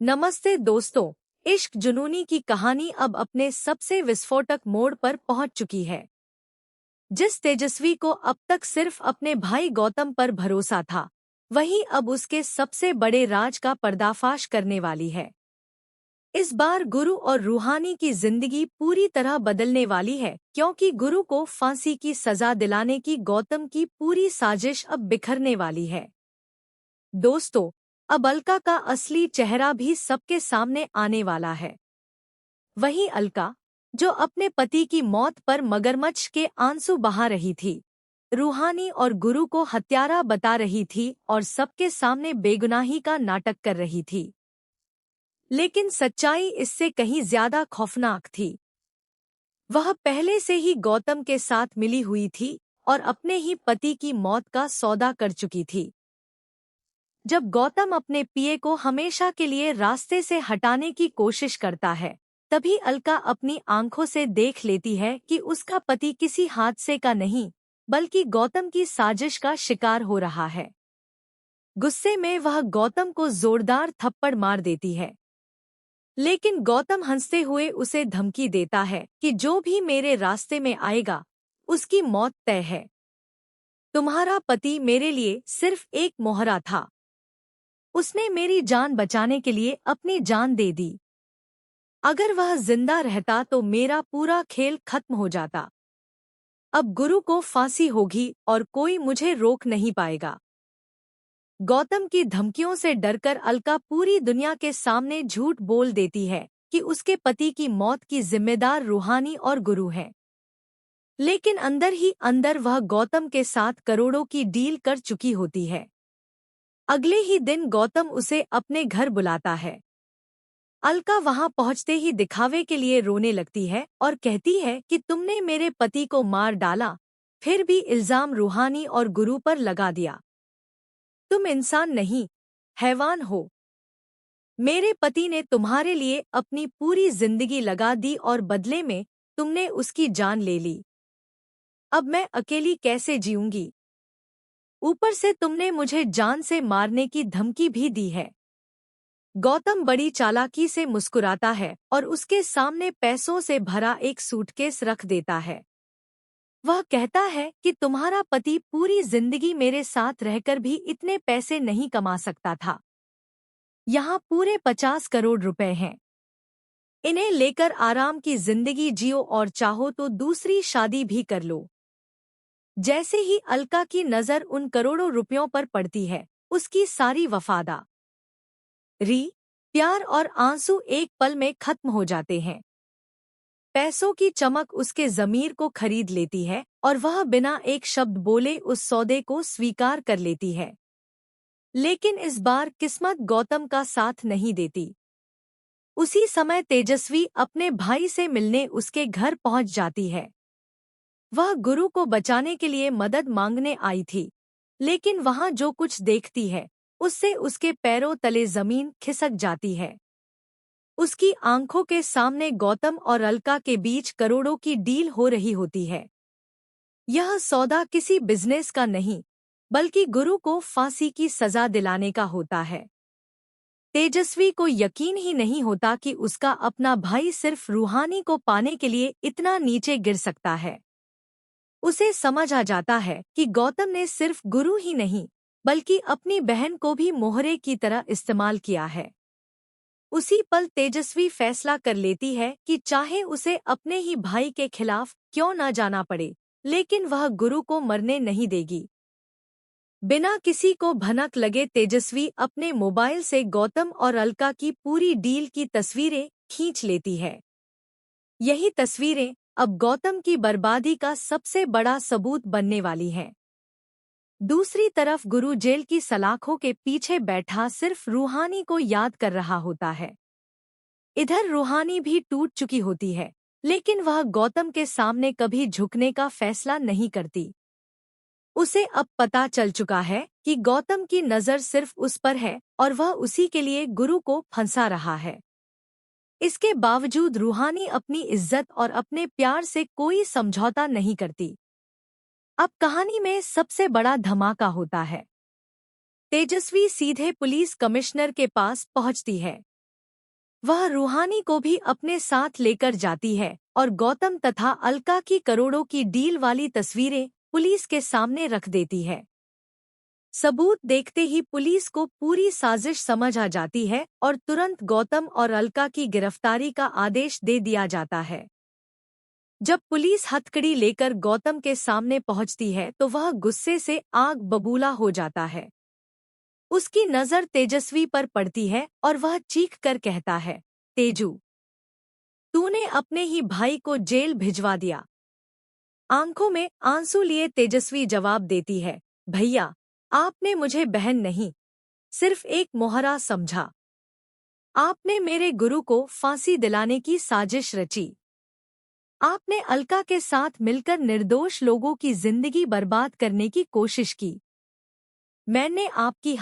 नमस्ते दोस्तों। इश्क जुनूनी की कहानी अब अपने सबसे विस्फोटक मोड़ पर पहुंच चुकी है। जिस तेजस्वी को अब तक सिर्फ अपने भाई गौतम पर भरोसा था, वही अब उसके सबसे बड़े राज का पर्दाफाश करने वाली है। इस बार गुरु और रूहानी की जिंदगी पूरी तरह बदलने वाली है, क्योंकि गुरु को फांसी की सजा दिलाने की गौतम की पूरी साजिश अब बिखरने वाली है। दोस्तों, अब अलका का असली चेहरा भी सबके सामने आने वाला है। वही अलका, जो अपने पति की मौत पर मगरमच्छ के आंसू बहा रही थी, रूहानी और गुरु को हत्यारा बता रही थी और सबके सामने बेगुनाही का नाटक कर रही थी। लेकिन सच्चाई इससे कहीं ज्यादा खौफनाक थी। वह पहले से ही गौतम के साथ मिली हुई थी और अपने ही पति की मौत का सौदा कर चुकी थी। जब गौतम अपने पिए को हमेशा के लिए रास्ते से हटाने की कोशिश करता है, तभी अलका अपनी आंखों से देख लेती है कि उसका पति किसी हादसे का नहीं, बल्कि गौतम की साजिश का शिकार हो रहा है। गुस्से में वह गौतम को जोरदार थप्पड़ मार देती है। लेकिन गौतम हंसते हुए उसे धमकी देता है कि जो भी मेरे रास्ते में आएगा, उसकी मौत तय है। तुम्हारा पति मेरे लिए सिर्फ एक मोहरा था। उसने मेरी जान बचाने के लिए अपनी जान दे दी। अगर वह जिंदा रहता तो मेरा पूरा खेल खत्म हो जाता। अब गुरु को फांसी होगी और कोई मुझे रोक नहीं पाएगा। गौतम की धमकियों से डरकर अलका पूरी दुनिया के सामने झूठ बोल देती है कि उसके पति की मौत की जिम्मेदार रूहानी और गुरु हैं। लेकिन अंदर ही अंदर वह गौतम के साथ करोड़ों की डील कर चुकी होती है। अगले ही दिन गौतम उसे अपने घर बुलाता है। अलका वहां पहुंचते ही दिखावे के लिए रोने लगती है और कहती है कि तुमने मेरे पति को मार डाला, फिर भी इल्जाम रूहानी और गुरु पर लगा दिया। तुम इंसान नहीं, हैवान हो। मेरे पति ने तुम्हारे लिए अपनी पूरी जिंदगी लगा दी और बदले में तुमने उसकी जान ले ली। अब मैं अकेली कैसे जीऊंगी? ऊपर से तुमने मुझे जान से मारने की धमकी भी दी है। गौतम बड़ी चालाकी से मुस्कुराता है और उसके सामने पैसों से भरा एक सूटकेस रख देता है। वह कहता है कि तुम्हारा पति पूरी जिंदगी मेरे साथ रहकर भी इतने पैसे नहीं कमा सकता था। यहाँ पूरे 50 करोड़ रुपए हैं। इन्हें लेकर आराम की जिंदगी जियो और चाहो तो दूसरी शादी भी कर लो। जैसे ही अलका की नजर उन करोड़ों रुपयों पर पड़ती है, उसकी सारी वफादारी, प्यार और आंसू एक पल में खत्म हो जाते हैं। पैसों की चमक उसके ज़मीर को खरीद लेती है और वह बिना एक शब्द बोले उस सौदे को स्वीकार कर लेती है। लेकिन इस बार किस्मत गौतम का साथ नहीं देती। उसी समय तेजस्वी अपने भाई से मिलने उसके घर पहुंच जाती है। वह गुरु को बचाने के लिए मदद मांगने आई थी, लेकिन वहां जो कुछ देखती है, उससे उसके पैरों तले जमीन खिसक जाती है। उसकी आंखों के सामने गौतम और अलका के बीच करोड़ों की डील हो रही होती है। यह सौदा किसी बिजनेस का नहीं, बल्कि गुरु को फांसी की सजा दिलाने का होता है। तेजस्वी को यकीन ही नहीं होता कि उसका अपना भाई सिर्फ रूहानी को पाने के लिए इतना नीचे गिर सकता है। उसे समझ आ जाता है कि गौतम ने सिर्फ गुरु ही नहीं, बल्कि अपनी बहन को भी मोहरे की तरह इस्तेमाल किया है। उसी पल तेजस्वी फैसला कर लेती है कि चाहे उसे अपने ही भाई के खिलाफ क्यों न जाना पड़े, लेकिन वह गुरु को मरने नहीं देगी। बिना किसी को भनक लगे तेजस्वी अपने मोबाइल से गौतम और अलका की पूरी डील की तस्वीरें खींच लेती है। यही तस्वीरें अब गौतम की बर्बादी का सबसे बड़ा सबूत बनने वाली हैं। दूसरी तरफ गुरु जेल की सलाखों के पीछे बैठा सिर्फ रूहानी को याद कर रहा होता है। इधर रूहानी भी टूट चुकी होती है, लेकिन वह गौतम के सामने कभी झुकने का फैसला नहीं करती। उसे अब पता चल चुका है कि गौतम की नज़र सिर्फ उस पर है और वह उसी के लिए गुरु को फंसा रहा है। इसके बावजूद रूहानी अपनी इज्जत और अपने प्यार से कोई समझौता नहीं करती। अब कहानी में सबसे बड़ा धमाका होता है। तेजस्वी सीधे पुलिस कमिश्नर के पास पहुंचती है। वह रूहानी को भी अपने साथ लेकर जाती है और गौतम तथा अलका की करोड़ों की डील वाली तस्वीरें पुलिस के सामने रख देती है। सबूत देखते ही पुलिस को पूरी साजिश समझ आ जाती है और तुरंत गौतम और अलका की गिरफ्तारी का आदेश दे दिया जाता है। जब पुलिस हथकड़ी लेकर गौतम के सामने पहुंचती है तो वह गुस्से से आग बबूला हो जाता है। उसकी नज़र तेजस्वी पर पड़ती है और वह चीख कर कहता है, तेजू, तूने अपने ही भाई को जेल भिजवा दिया। आंखों में आंसू लिए तेजस्वी जवाब देती है, भैया, आपने मुझे बहन नहीं, सिर्फ एक मोहरा समझा। आपने मेरे गुरु को फांसी दिलाने की साजिश रची। आपने अलका के साथ मिलकर निर्दोष लोगों की जिंदगी बर्बाद करने की कोशिश की। मैंने आपकी